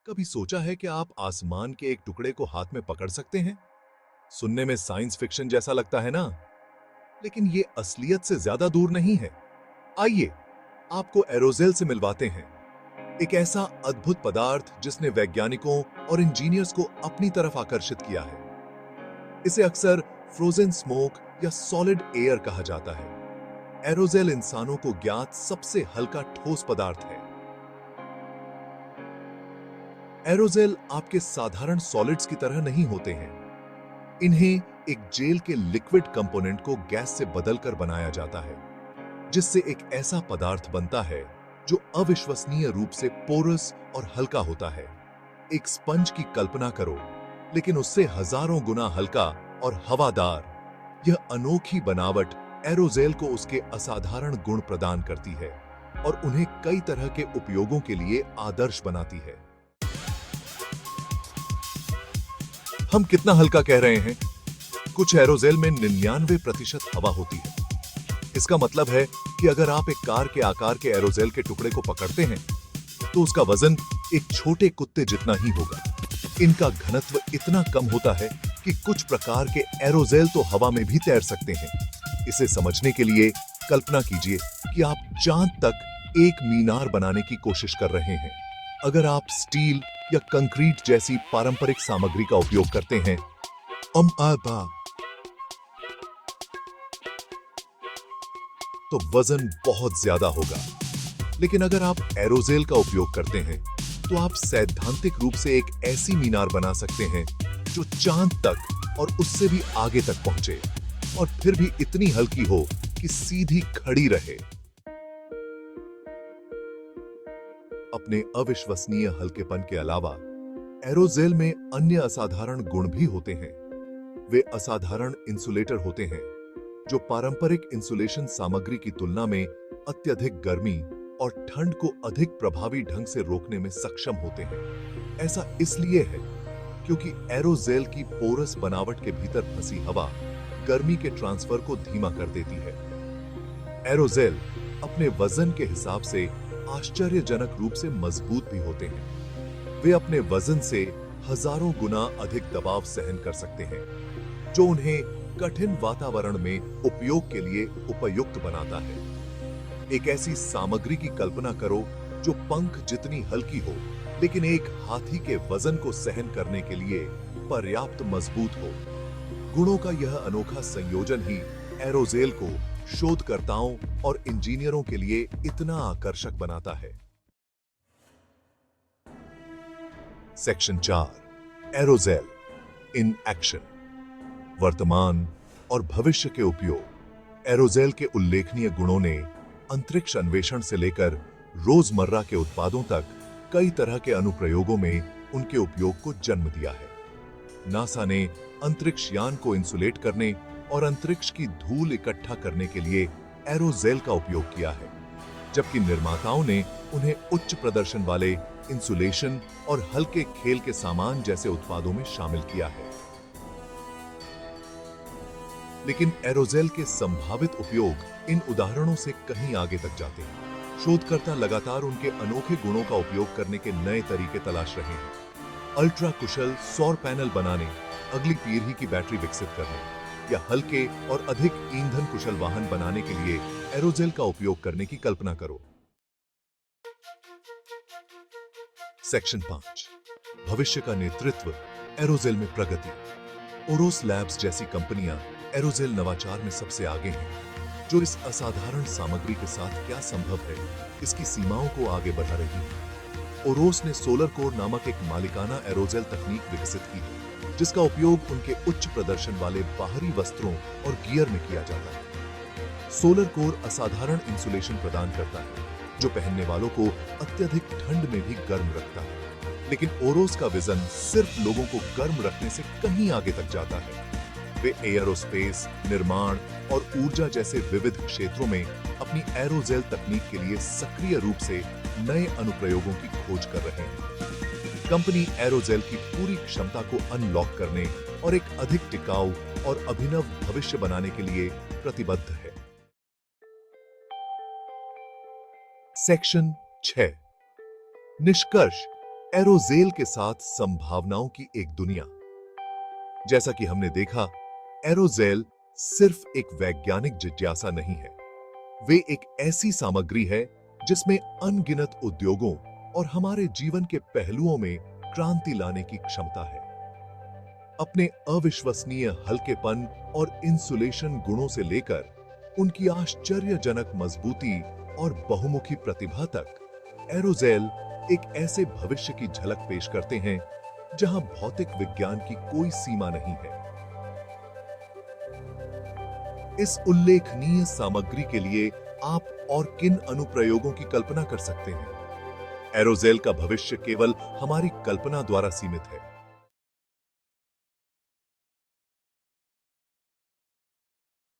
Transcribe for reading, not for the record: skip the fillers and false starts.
कभी सोचा है कि आप आसमान के एक टुकड़े को हाथ में पकड़ सकते हैं? सुनने में साइंस फिक्शन जैसा लगता है ना, लेकिन ये असलियत से ज्यादा दूर नहीं है। आइए आपको एरोजेल से मिलवाते हैं, एक ऐसा अद्भुत पदार्थ जिसने वैज्ञानिकों और इंजीनियर्स को अपनी तरफ आकर्षित किया है। इसे अक्सर फ्रोजन स्मोक या सॉलिड एयर कहा जाता है। एरोजेल इंसानों को ज्ञात सबसे हल्का ठोस पदार्थ है। एरोजेल आपके साधारण सॉलिड्स की तरह नहीं होते हैं। इन्हें एक जेल के लिक्विड कंपोनेंट को गैस से बदलकर बनाया जाता है, जिससे एक ऐसा पदार्थ बनता है जो अविश्वसनीय रूप से पोरस और हल्का होता है। एक स्पंज की कल्पना करो, लेकिन उससे हजारों गुना हल्का और हवादार। यह अनोखी बनावट एरोजेल को उसके असाधारण गुण प्रदान करती है और उन्हें कई तरह के उपयोगों के लिए आदर्श बनाती है। हम कितना हल्का कह रहे हैं? कुछ एरोजेल में 99% हवा होती है। इसका मतलब है कि अगर आप एक कार के आकार के एरोजेल के टुकड़े को पकड़ते हैं, तो उसका वजन एक छोटे कुत्ते जितना ही होगा। इनका घनत्व इतना कम होता है कि कुछ प्रकार के एरोजेल तो हवा में भी तैर सकते हैं। इसे समझने के लिए कल्पना कीजिए कि आप चांद तक एक मीनार बनाने की कोशिश कर रहे हैं। अगर आप स्टील या कंक्रीट जैसी पारंपरिक सामग्री का उपयोग करते हैं, तो वजन बहुत ज्यादा होगा। लेकिन अगर आप एरोजेल का उपयोग करते हैं, तो आप सैद्धांतिक रूप से एक ऐसी मीनार बना सकते हैं जो चांद तक और उससे भी आगे तक पहुंचे, और फिर भी इतनी हल्की हो कि सीधी खड़ी रहे। अपने अविश्वसनीय हल्केपन के अलावा एरोजेल में अन्य असाधारण गुण भी होते हैं। वे असाधारण इंसुलेटर होते हैं, जो पारंपरिक इंसुलेशन सामग्री की तुलना में अत्यधिक गर्मी और ठंड को अधिक प्रभावी ढंग से रोकने में सक्षम होते हैं। ऐसा इसलिए है क्योंकि एरोजेल की पोरस बनावट के भीतर फंसी हवा गर्मी के ट्रांसफर को धीमा कर देती है। एरोजेल अपने वजन के हिसाब से आश्चर्यजनक रूप से मजबूत भी होते हैं। वे अपने वजन से हजारों गुना अधिक दबाव सहन कर सकते हैं, जो उन्हें कठिन वातावरण में उपयोग के लिए उपयुक्त बनाता है। एक ऐसी सामग्री की कल्पना करो जो पंख जितनी हल्की हो, लेकिन एक हाथी के वजन को सहन करने के लिए पर्याप्त मजबूत हो। गुणों का यह अनोखा संयोजन ही एरोजेल को शोधकर्ताओं और इंजीनियरों के लिए इतना आकर्षक बनाता है। Section 4, aerogel in action. वर्तमान और भविष्य के उपयोग। एरोजेल के उल्लेखनीय गुणों ने अंतरिक्ष अन्वेषण से लेकर रोजमर्रा के उत्पादों तक कई तरह के अनुप्रयोगों में उनके उपयोग को जन्म दिया है। नासा ने अंतरिक्ष यान को इंसुलेट करने और अंतरिक्ष की धूल इकट्ठा करने के लिए एरोजेल का उपयोग किया है, जबकि निर्माताओं ने उन्हें उच्च प्रदर्शन वाले इंसुलेशन और हल्के खेल के सामान जैसे उत्पादों में शामिल किया है। लेकिन एरोजेल के संभावित उपयोग इन उदाहरणों से कहीं आगे तक जाते हैं। शोधकर्ता लगातार उनके अनोखे गुणों का उपयोग करने के नए तरीके तलाश रहे हैं। अल्ट्रा कुशल सौर पैनल बनाने, अगली पीढ़ी की बैटरी विकसित करने, या हल्के और अधिक ईंधन कुशल वाहन बनाने के लिए एरोजेल का उपयोग करने की कल्पना करो। सेक्शन 5, भविष्य का नेतृत्व। एरोजेल में प्रगति। ओरोस लैब्स जैसी कंपनियां एरोजेल नवाचार में सबसे आगे हैं, जो इस असाधारण सामग्री के साथ क्या संभव है, इसकी सीमाओं को आगे बढ़ा रही है। ओरोस ने सोलर कोर नामक एक मालिकाना एरोजेल तकनीक विकसित की है, जिसका उपयोग उनके उच्च प्रदर्शन वाले बाहरी वस्त्रों और गियर में किया जाता है। सोलर कोर असाधारण इंसुलेशन प्रदान करता है, जो पहनने वालों को अत्यधिक ठंड में भी गर्म रखता है। लेकिन ओरोस का विजन सिर्फ लोगों को गर्म रखने से कहीं आगे तक जाता है। वे एयरोस्पेस, निर्माण और ऊर्जा जैसे विविध क्षेत्रों में अपनी एरोजेल तकनीक के लिए सक्रिय रूप से नए अनुप्रयोगों की खोज कर रहे हैं। कंपनी एरोजेल की पूरी क्षमता को अनलॉक करने और एक अधिक टिकाऊ और अभिनव भविष्य बनाने के लिए प्रतिबद्ध है। सेक्शन 6, निष्कर्ष। एरोजेल के साथ संभावनाओं की एक दुनिया। जैसा कि हमने देखा, एरोजेल सिर्फ एक वैज्ञानिक जिज्ञासा नहीं है। वे एक ऐसी सामग्री है जिसमें अनगिनत उद्योगों और हमारे जीवन के पहलुओं में क्रांति लाने की क्षमता है। अपने अविश्वसनीय हल्केपन और इंसुलेशन गुणों से लेकर उनकी आश्चर्यजनक मजबूती और बहुमुखी प्रतिभा तक, एरोजेल एक ऐसे भविष्य की झलक पेश करते हैं जहां भौतिक विज्ञान की कोई सीमा नहीं है। इस उल्लेखनीय सामग्री के लिए आप और किन अनुप्रयोगों की कल्पना कर सकते हैं? एरोजेल का भविष्य केवल हमारी कल्पना द्वारा सीमित है।